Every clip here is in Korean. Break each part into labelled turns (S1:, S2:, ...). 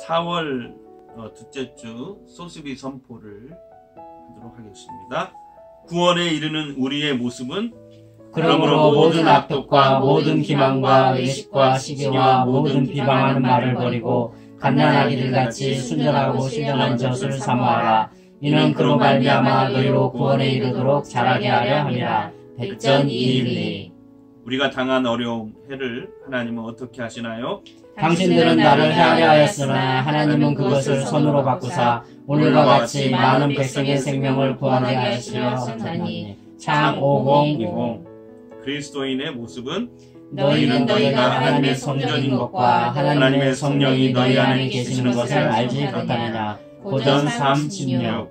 S1: 4월 둘째 주 소수비 선포를 하도록 하겠습니다. 구원에 이르는 우리의 모습은
S2: 그러므로 모든 악독과 모든 기만과 의식과 시기와 모든 비방하는 말을 버리고 갓난아기들 같이 순전하고 신령한 젖을 사모하라. 이는 그로 말미암아 너희로 구원에 이르도록 자라게 하려 함이라. 백전 212.
S1: 우리가 당한 어려움, 해를 하나님은 어떻게 하시나요?
S2: 당신들은 나를 해하려 하였으나 하나님은 그것을 선으로 바꾸사 오늘과 같이 많은 백성의 생명을 구하게 하시려 하셨나니. 참 5020.
S1: 그리스도인의 모습은
S2: 너희는 너희가 하나님의 성전인 것과 하나님의 성령이 너희 안에 계시는 것을 알지 못하느냐. 고전 3:16.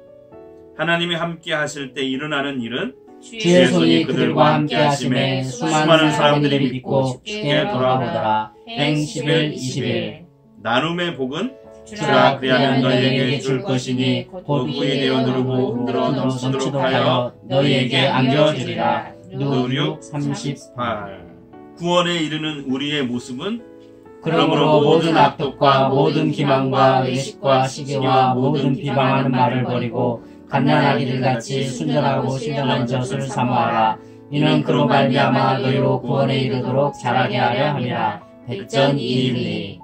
S1: 하나님이 함께 하실 때 일어나는 일은
S2: 주의 손이 그들과 함께 하심에 수많은 사람들이 믿고 쉽게 돌아오더라. 행 11:21.
S1: 나눔의 복은
S2: 주라 그리하면 너희에게 줄 것이니 곧 후에 되어 누르고 흔들어 넘치도록 하여 너희에게 안겨주리라. 누룩 38.
S1: 구원에 이르는 우리의 모습은
S2: 그러므로 모든 악독과 모든 기만과 의식과 시기와 모든 비방하는 말을 버리고 갓난아기들 같이 순전하고 신령한 젖을 사모하라. 이는 그로 말미암아 너희로 구원에 이르도록 자라게 하려 함이라. 백전 212.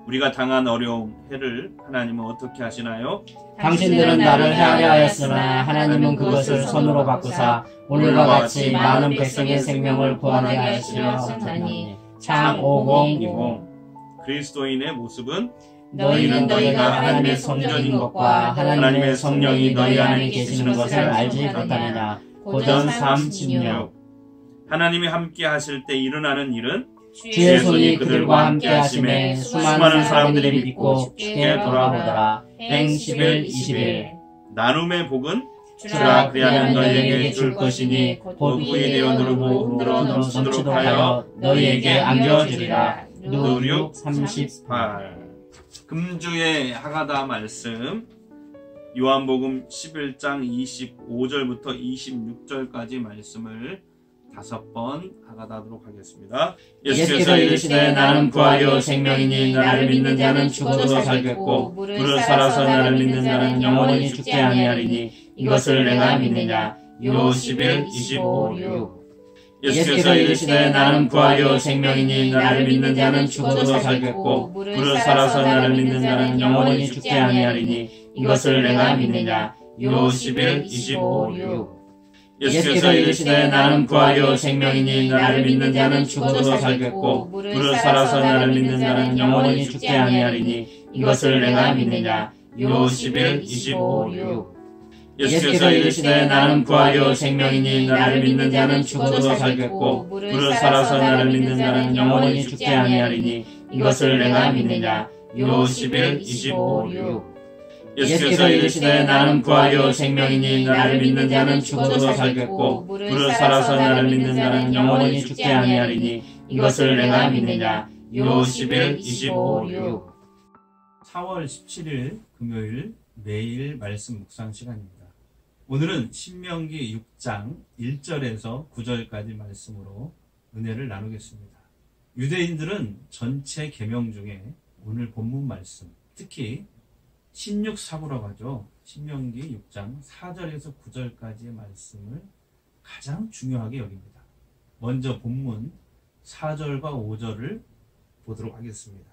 S1: 우리가 당한 어려움, 해를 하나님은 어떻게 하시나요?
S2: 당신들은 나를 해하려 하였으나 하나님은 그것을 선으로 바꾸사 오늘과 같이 많은 백성의 생명을 구하게 하시려 하셨나니. 참 5020.
S1: 그리스도인의 모습은
S2: 너희는 너희가 하나님의 성전인 것과 하나님의 성령이 너희 안에 계시는 것을 알지 못하느냐. 고전 3:16.
S1: 하나님이 함께 하실 때 일어나는 일은
S2: 주의 손이 그들과 함께 하심에 수많은 사람들이 믿고 쉽게 돌아오더라. 행 11:21.
S1: 나눔의 복은
S2: 주라 그리하면 너희에게 줄 것이니 곧 후에 되어 누르고 흔들어 넘치도록 하여 너희에게 안겨주리라. 누룩 38.
S1: 금주의 하가다 말씀 요한복음 11장 25절부터 26절까지 말씀을 5번 하가다하도록 하겠습니다.
S2: 예수께서 이르시되 나는 부활이요 생명이니 나를 믿는 자는 죽어도 살겠고 무릇 살아서 나를 믿는 자는 영원히 죽지 아니하리니 이것을 내가 믿느냐. 요 11:25-6. 예수께서 이르시되 나는 부활이요 생명이니 나를 믿는 자는 죽어도 살겠고 무릇 살아서 나를 믿는 자는 영원히 죽지 아니하리니 이것을 내가 믿느냐. 요 11:25-6. 예수께서 이르시되 나는 부활이요 생명이니 나를 믿는 자는 죽어도 살겠고 무릇 살아서 나를 믿는 자는 영원히 죽지 아니하리니 이것을 내가 믿느냐. 요 11:25-6. 예수께서 이르시되 나는 부활이요 생명이니 나를 믿는 자는 죽어도 살겠고 무릇 살아서 나를 믿는 자는 영원히 죽지 아니하리니 이것을 내가 믿느냐. 요 11:25-6. 예수께서 이르시되 나는 부활이요 생명이니 나를 믿는 자는 죽어도 살겠고 무릇 살아서 나를 믿는 자는 영원히 죽지 아니하리니 이것을 내가 믿느냐. 요 11:25-6.
S1: 4월 17일 금요일 매일 말씀 묵상 시간입니다. 오늘은 신명기 6장 1절에서 9절까지 말씀으로 은혜를 나누겠습니다. 유대인들은 전체 계명 중에 오늘 본문 말씀, 특히 신육사구라고 하죠. 신명기 6장 4절에서 9절까지의 말씀을 가장 중요하게 여깁니다. 먼저 본문 4절과 5절을 보도록 하겠습니다.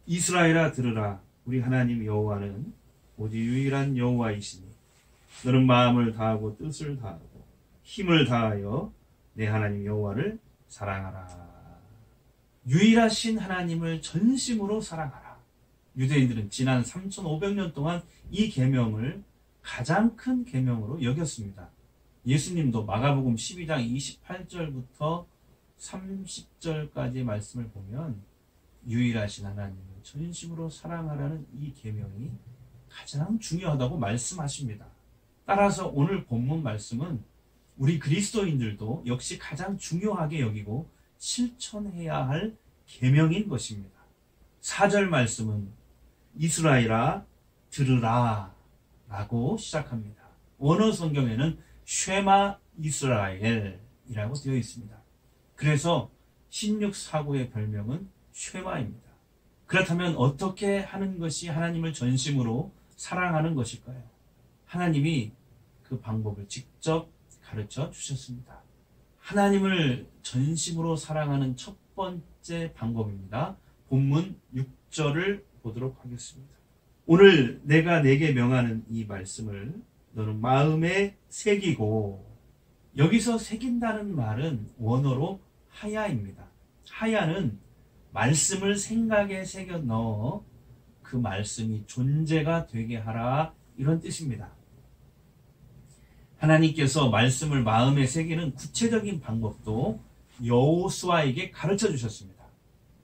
S1: 이스라엘아 들으라. 우리 하나님 여호와는 오직 유일한 여호와이시니 너는 마음을 다하고 뜻을 다하고 힘을 다하여 내 하나님 여호와를 사랑하라. 유일하신 하나님을 전심으로 사랑하라. 유대인들은 지난 3,500년 동안 이 계명을 가장 큰 계명으로 여겼습니다. 예수님도 마가복음 12장 28절부터 30절까지 말씀을 보면 유일하신 하나님을 전심으로 사랑하라는 이 계명이 가장 중요하다고 말씀하십니다. 따라서 오늘 본문 말씀은 우리 그리스도인들도 역시 가장 중요하게 여기고 실천해야 할 계명인 것입니다. 4절 말씀은 이스라엘아 들으라 라고 시작합니다. 원어 성경에는 쉐마 이스라엘이라고 되어 있습니다. 그래서 신육사구의 별명은 쉐마입니다. 그렇다면 어떻게 하는 것이 하나님을 전심으로 사랑하는 것일까요? 하나님이 그 방법을 직접 가르쳐 주셨습니다. 하나님을 전심으로 사랑하는 첫 번째 방법입니다. 본문 6절을 보도록 하겠습니다. 오늘 내가 네게 명하는 이 말씀을 너는 마음에 새기고, 여기서 새긴다는 말은 원어로 하야입니다. 하야는 말씀을 생각에 새겨 넣어 그 말씀이 존재가 되게 하라, 이런 뜻입니다. 하나님께서 말씀을 마음에 새기는 구체적인 방법도 여호수아에게 가르쳐 주셨습니다.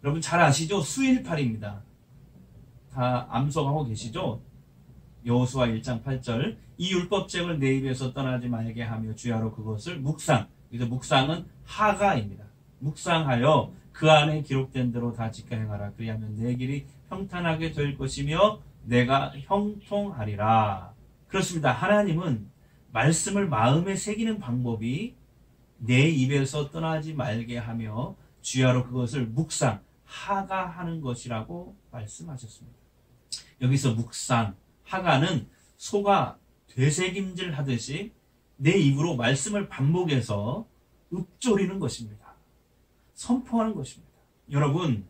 S1: 여러분 잘 아시죠? 수일팔입니다. 다 암송하고 계시죠? 여호수아 1장 8절, 이 율법책을 내 입에서 떠나지 말게 하며 주야로 그것을 묵상, 그래서 묵상은 하가입니다. 묵상하여 그 안에 기록된 대로 다 지켜 행하라. 그리하면 내 길이 평탄하게 될 것이며 내가 형통하리라. 그렇습니다. 하나님은 말씀을 마음에 새기는 방법이 내 입에서 떠나지 말게 하며 주야로 그것을 묵상, 하가하는 것이라고 말씀하셨습니다. 여기서 묵상, 하가는 소가 되새김질 하듯이 내 입으로 말씀을 반복해서 읊조리는 것입니다. 선포하는 것입니다. 여러분,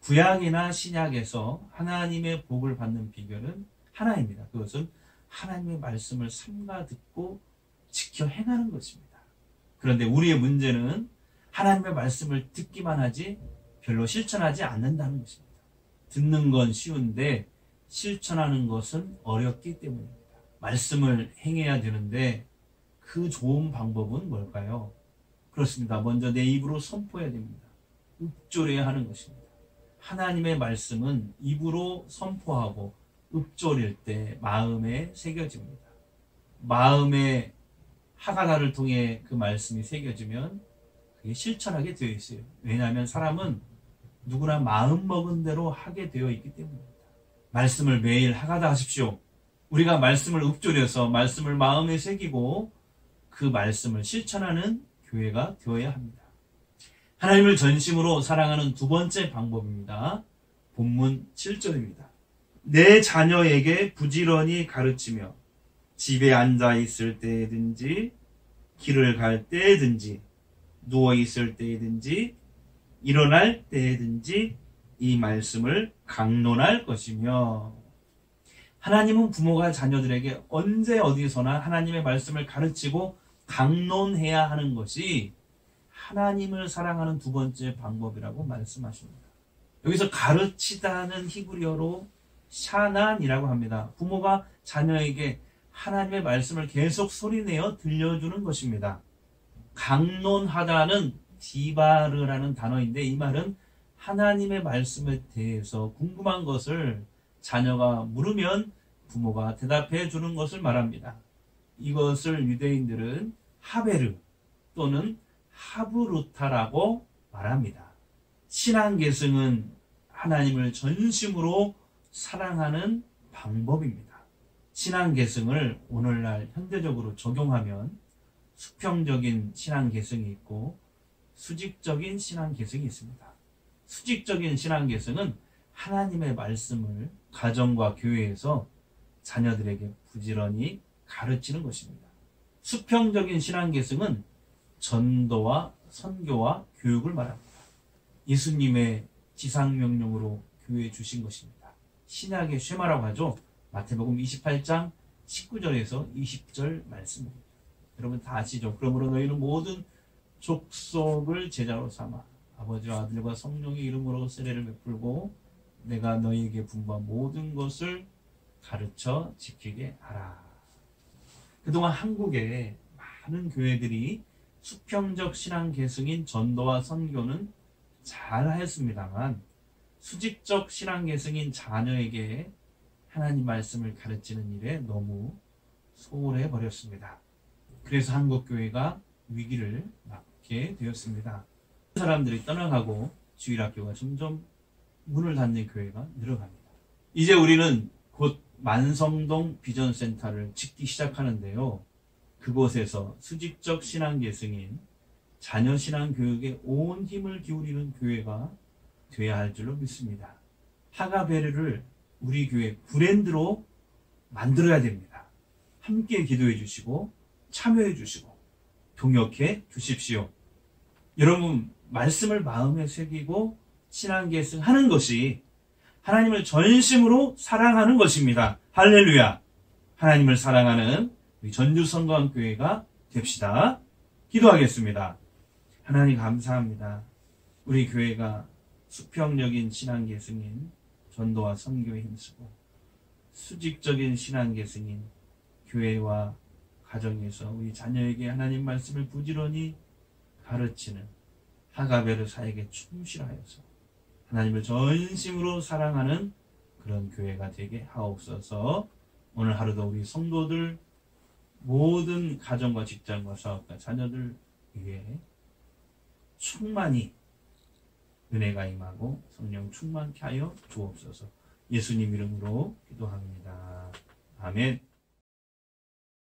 S1: 구약이나 신약에서 하나님의 복을 받는 비결은 하나입니다. 그것은 하나님의 말씀을 삼가 듣고 지켜 행하는 것입니다. 그런데 우리의 문제는 하나님의 말씀을 듣기만 하지 별로 실천하지 않는다는 것입니다. 듣는 건 쉬운데 실천하는 것은 어렵기 때문입니다. 말씀을 행해야 되는데 그 좋은 방법은 뭘까요? 그렇습니다. 먼저 내 입으로 선포해야 됩니다. 읊조려야 하는 것입니다. 하나님의 말씀은 입으로 선포하고 읊조릴 때 마음에 새겨집니다. 마음에 하가다를 통해 그 말씀이 새겨지면 그게 실천하게 되어 있어요. 왜냐하면 사람은 누구나 마음먹은 대로 하게 되어 있기 때문입니다. 말씀을 매일 하가다 하십시오. 우리가 말씀을 읊조려서 말씀을 마음에 새기고 그 말씀을 실천하는 교회가 되어야 합니다. 하나님을 전심으로 사랑하는 두 번째 방법입니다. 본문 7절입니다. 내 자녀에게 부지런히 가르치며 집에 앉아 있을 때든지 길을 갈 때든지 누워 있을 때든지 일어날 때든지 이 말씀을 강론할 것이며, 하나님은 부모가 자녀들에게 언제 어디서나 하나님의 말씀을 가르치고 강론해야 하는 것이 하나님을 사랑하는 두 번째 방법이라고 말씀하십니다. 여기서 가르치다는 히브리어로 샤난이라고 합니다. 부모가 자녀에게 하나님의 말씀을 계속 소리내어 들려주는 것입니다. 강론하다는 디바르라는 단어인데 이 말은 하나님의 말씀에 대해서 궁금한 것을 자녀가 물으면 부모가 대답해 주는 것을 말합니다. 이것을 유대인들은 하베르 또는 하브루타라고 말합니다. 신앙계승은 하나님을 전심으로 사랑하는 방법입니다. 신앙계승을 오늘날 현대적으로 적용하면 수평적인 신앙계승이 있고 수직적인 신앙계승이 있습니다. 수직적인 신앙계승은 하나님의 말씀을 가정과 교회에서 자녀들에게 부지런히 가르치는 것입니다. 수평적인 신앙계승은 전도와 선교와 교육을 말합니다. 예수님의 지상명령으로 교회에 주신 것입니다. 신약의 쉐마라고 하죠. 마태복음 28장 19절에서 20절 말씀입니다. 여러분 다 아시죠? 그러므로 너희는 모든 족속을 제자로 삼아 아버지와 아들과 성령의 이름으로 세례를 베풀고 내가 너희에게 분부한 모든 것을 가르쳐 지키게 하라. 그동안 한국의 많은 교회들이 수평적 신앙 계승인 전도와 선교는 잘 하였습니다만 수직적 신앙 계승인 자녀에게 하나님 말씀을 가르치는 일에 너무 소홀해 버렸습니다. 그래서 한국 교회가 위기를 맞게 되었습니다. 사람들이 떠나가고 주일학교가 점점 문을 닫는 교회가 늘어갑니다. 이제 우리는 곧 만성동 비전센터를 짓기 시작하는데요. 그곳에서 수직적 신앙 계승인 자녀 신앙 교육에 온 힘을 기울이는 교회가 되어야 할 줄로 믿습니다. 하가베르를 우리 교회 브랜드로 만들어야 됩니다. 함께 기도해 주시고 참여해 주시고 동역해 주십시오. 여러분, 말씀을 마음에 새기고 신앙 계승하는 것이 하나님을 전심으로 사랑하는 것입니다. 할렐루야. 하나님을 사랑하는 우리 전주성광교회가 됩시다. 기도하겠습니다. 하나님 감사합니다. 우리 교회가 수평적인 신앙 계승인 전도와 선교에 힘쓰고 수직적인 신앙 계승인 교회와 가정에서 우리 자녀에게 하나님 말씀을 부지런히 가르치는 하가베르 사역에 충실하여서 하나님을 전심으로 사랑하는 그런 교회가 되게 하옵소서. 오늘 하루도 우리 성도들 모든 가정과 직장과 사업과 자녀들 위해 충만히 은혜가 임하고 성령 충만케 하여 주옵소서. 예수님 이름으로 기도합니다. 아멘.